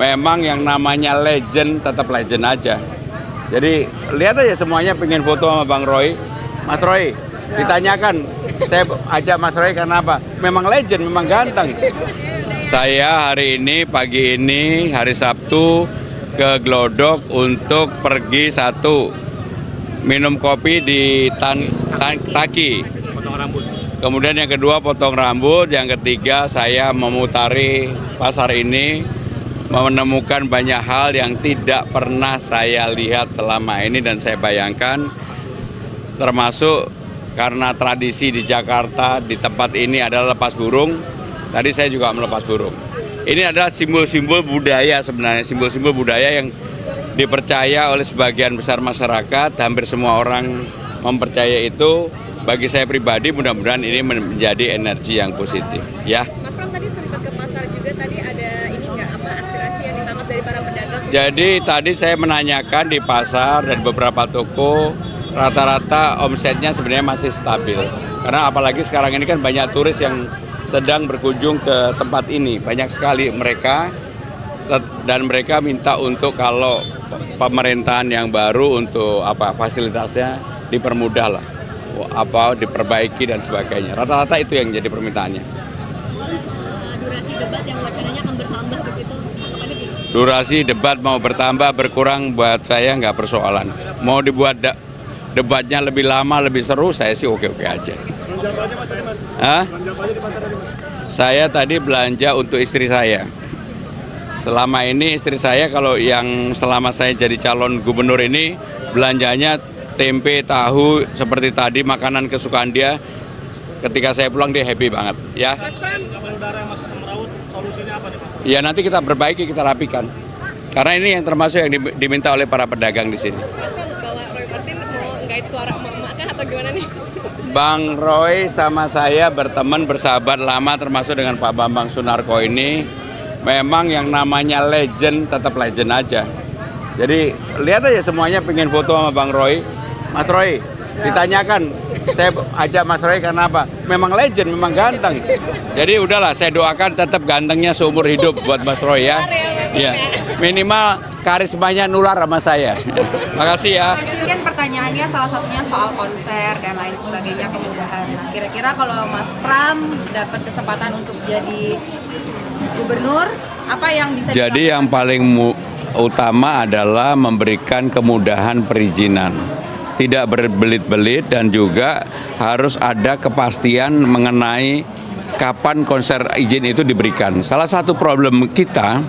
memang yang namanya legend tetap legend aja. Jadi lihat aja semuanya pengen foto sama Bang Roy. Mas Roy, ditanyakan, saya ajak Mas Roy karena apa? Memang legend, memang ganteng. Saya hari ini, pagi ini, hari Sabtu, ke Glodok untuk pergi satu, minum kopi di Taki. Kemudian yang kedua potong rambut, yang ketiga saya memutari pasar ini, menemukan banyak hal yang tidak pernah saya lihat selama ini dan saya bayangkan, termasuk karena tradisi di Jakarta di tempat ini adalah lepas burung. Tadi saya juga melepas burung. Ini adalah simbol-simbol budaya sebenarnya, simbol-simbol budaya yang dipercaya oleh sebagian besar masyarakat, hampir semua orang mempercaya itu. Bagi saya pribadi mudah-mudahan ini menjadi energi yang positif, ya. Mas Pram tadi sempat ke pasar juga, tadi ada ini nggak, apa aspirasi yang ditangkap dari para pedagang? Jadi tadi saya menanyakan di pasar dan beberapa toko, rata-rata omsetnya sebenarnya masih stabil. Karena apalagi sekarang ini kan banyak turis yang sedang berkunjung ke tempat ini, banyak sekali mereka, dan mereka minta untuk kalau pemerintahan yang baru untuk fasilitasnya dipermudah lah, diperbaiki dan sebagainya. Rata-rata itu yang jadi permintaannya. Durasi debat yang wacananya akan bertambah begitu? Durasi debat mau bertambah berkurang buat saya nggak persoalan. Mau dibuat debatnya lebih lama lebih seru, saya sih oke-oke aja. Hah? Saya tadi belanja untuk istri saya. Selama ini istri saya kalau yang selama saya jadi calon gubernur ini belanjanya tempe, tahu, seperti tadi makanan kesukaan dia. Ketika saya pulang dia happy banget, ya. Mas Pram, udara yang masih semeraut, solusinya apa nih, Pak? Ya nanti kita perbaiki, kita rapikan. Karena ini yang termasuk yang diminta oleh para pedagang di sini. Mas Pram, bahwa Roy Martin mau ngait suara emak-emak kah atau gimana nih? Bang Roy sama saya berteman, bersahabat lama, termasuk dengan Pak Bambang Sunarko ini. Memang yang namanya legend tetap legend aja. Jadi lihat aja semuanya pengen foto sama Bang Roy. Mas Roy, ditanyakan, saya ajak Mas Roy karena apa? Memang legend, memang ganteng. Jadi udahlah, saya doakan tetap gantengnya seumur hidup buat Mas Roy ya. Iya, minimal karismanya nular sama saya. Makasih ya. Mungkin pertanyaannya salah satunya soal konser dan lain sebagainya, kemudahan. Nah, kira-kira kalau Mas Pram dapat kesempatan untuk jadi gubernur, apa yang bisa Jadi yang paling utama adalah memberikan kemudahan perizinan. Tidak berbelit-belit dan juga harus ada kepastian mengenai kapan konser izin itu diberikan. Salah satu problem kita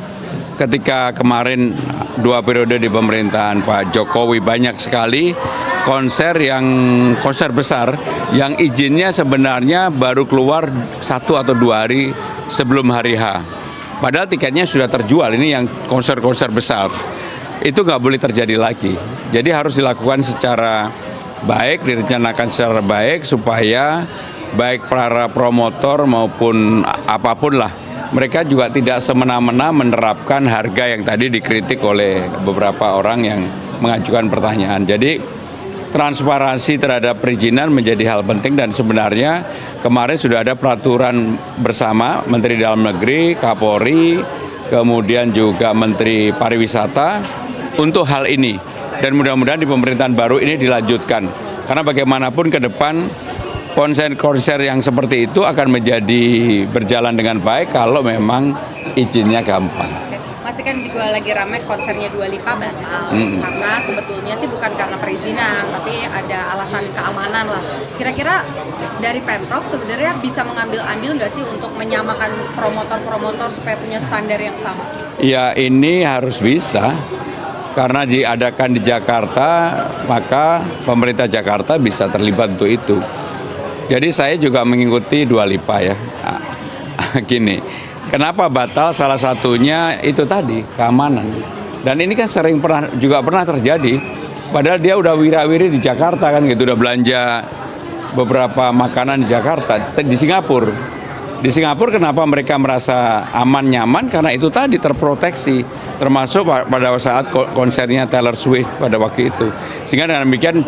ketika kemarin 2 periode di pemerintahan Pak Jokowi banyak sekali konser besar yang izinnya sebenarnya baru keluar 1 atau 2 hari sebelum hari H. Padahal tiketnya sudah terjual, ini yang konser-konser besar. Itu nggak boleh terjadi lagi. Jadi harus dilakukan secara baik, direncanakan secara baik supaya baik para promotor maupun apapun lah, mereka juga tidak semena-mena menerapkan harga yang tadi dikritik oleh beberapa orang yang mengajukan pertanyaan. Jadi transparansi terhadap perizinan menjadi hal penting dan sebenarnya kemarin sudah ada peraturan bersama Menteri Dalam Negeri, Kapolri, kemudian juga Menteri Pariwisata untuk hal ini. Dan mudah-mudahan di pemerintahan baru ini dilanjutkan. Karena bagaimanapun ke depan konser-konser yang seperti itu akan menjadi berjalan dengan baik kalau memang izinnya gampang. Pasti kan juga lagi ramai konsernya Dua Lipa batal, karena sebetulnya sih bukan karena perizinan, tapi ada alasan keamanan lah. Kira-kira dari Pemprov sebenarnya bisa mengambil andil nggak sih untuk menyamakan promotor-promotor supaya punya standar yang sama? Ya ini harus bisa, karena diadakan di Jakarta, maka pemerintah Jakarta bisa terlibat untuk itu. Jadi saya juga mengikuti Dua Lipa ya. Gini, kenapa batal? Salah satunya itu tadi, keamanan. Dan ini kan juga pernah terjadi. Padahal dia udah wira-wiri di Jakarta kan gitu, udah belanja beberapa makanan di Jakarta, di Singapura. Di Singapura kenapa mereka merasa aman nyaman? Karena itu tadi terproteksi, termasuk pada saat konsernya Taylor Swift pada waktu itu. Sehingga dengan demikian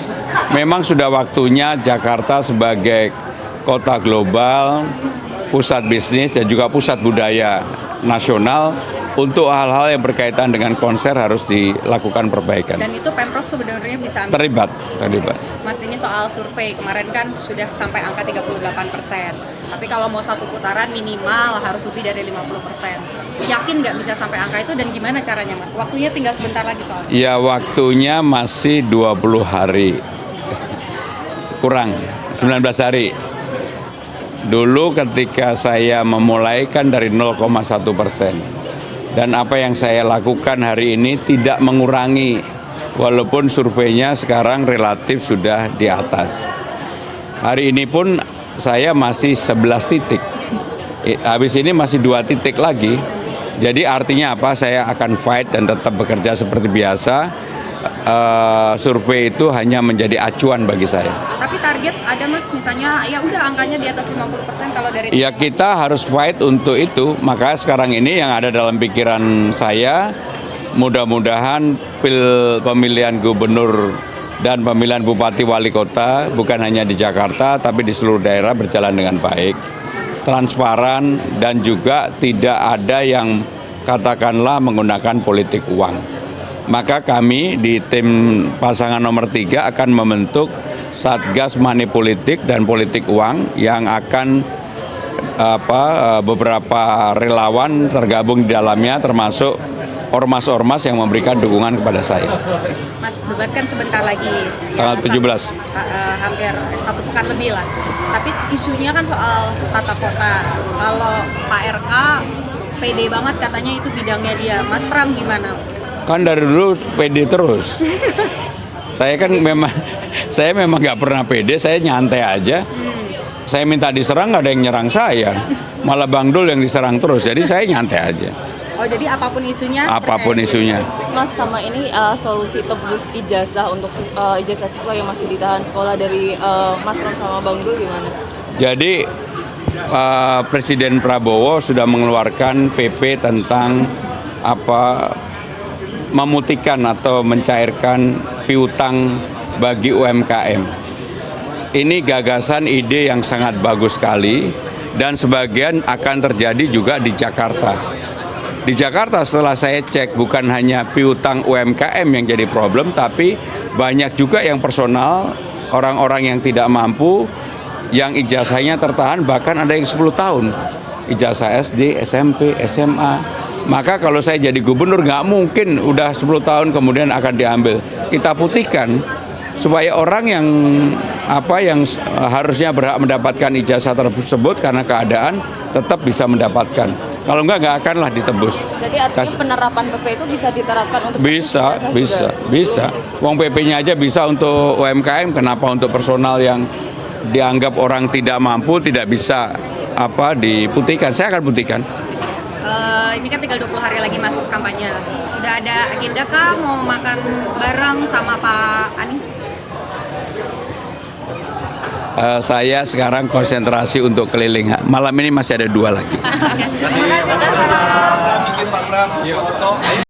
memang sudah waktunya Jakarta sebagai kota global, pusat bisnis dan juga pusat budaya nasional untuk hal-hal yang berkaitan dengan konser harus dilakukan perbaikan. Dan itu Pemprov sebenarnya bisa ambil. Terlibat. Mas, ini soal survei kemarin kan sudah sampai angka 38%. Tapi kalau mau satu putaran minimal harus lebih dari 50%. Yakin nggak bisa sampai angka itu dan gimana caranya, Mas? Waktunya tinggal sebentar lagi soalnya. Ya, waktunya masih 20 hari. Kurang 19 hari. Dulu ketika saya memulaikan dari 0,1%. Dan apa yang saya lakukan hari ini tidak mengurangi, walaupun surveinya sekarang relatif sudah di atas. Hari ini pun saya masih 11 titik. Habis ini masih 2 titik lagi. Jadi artinya apa? Saya akan fight dan tetap bekerja seperti biasa. Survei itu hanya menjadi acuan bagi saya. Tapi target ada, Mas, misalnya ya udah angkanya di atas 50% kalau dari Ya, kita harus fight untuk itu. Maka sekarang ini yang ada dalam pikiran saya, mudah-mudahan pemilihan gubernur dan pemilihan bupati wali kota bukan hanya di Jakarta tapi di seluruh daerah berjalan dengan baik, transparan, dan juga tidak ada yang katakanlah menggunakan politik uang. Maka kami di tim pasangan nomor 3 akan membentuk Satgas Money Politik dan Politik Uang yang akan beberapa relawan tergabung di dalamnya, termasuk ormas-ormas yang memberikan dukungan kepada saya. Mas, debat kan sebentar lagi. Tanggal 17. Hampir 1 pekan lebih lah. Tapi isunya kan soal tata kota. Kalau Pak RK pede banget katanya itu bidangnya dia. Mas Pram gimana? Kan dari dulu pede terus. Saya kan memang nggak pernah pede, saya nyantai aja. Saya minta diserang nggak ada yang nyerang saya, malah Bang Dul yang diserang terus. Jadi saya nyantai aja. Oh, jadi apapun isunya? Apapun isunya. Mas, sama ini solusi tebus ijazah untuk ijazah siswa yang masih ditahan sekolah dari Mas Pram sama Bang Dul gimana? Jadi Presiden Prabowo sudah mengeluarkan PP tentang memutihkan atau mencairkan piutang bagi UMKM. Ini gagasan ide yang sangat bagus sekali dan sebagian akan terjadi juga di Jakarta. Di Jakarta setelah saya cek bukan hanya piutang UMKM yang jadi problem, tapi banyak juga yang personal, orang-orang yang tidak mampu, yang ijazahnya tertahan bahkan ada yang 10 tahun. Ijazah SD, SMP, SMA. Maka kalau saya jadi gubernur nggak mungkin udah 10 tahun kemudian akan diambil. Kita putihkan supaya orang yang harusnya berhak mendapatkan ijazah tersebut karena keadaan tetap bisa mendapatkan. Kalau nggak akanlah ditebus. Berarti artinya penerapan PP itu bisa diterapkan untuk Bisa. Uang PP-nya aja bisa untuk UMKM, kenapa untuk personal yang dianggap orang tidak mampu tidak bisa diputihkan? Saya akan putihkan. Ini kan tinggal 20 hari lagi, Mas, kampanye. Sudah ada agenda kah mau makan bareng sama Pak Anies? Saya sekarang konsentrasi untuk keliling. Malam ini masih ada 2 lagi. Terima kasih, Mas.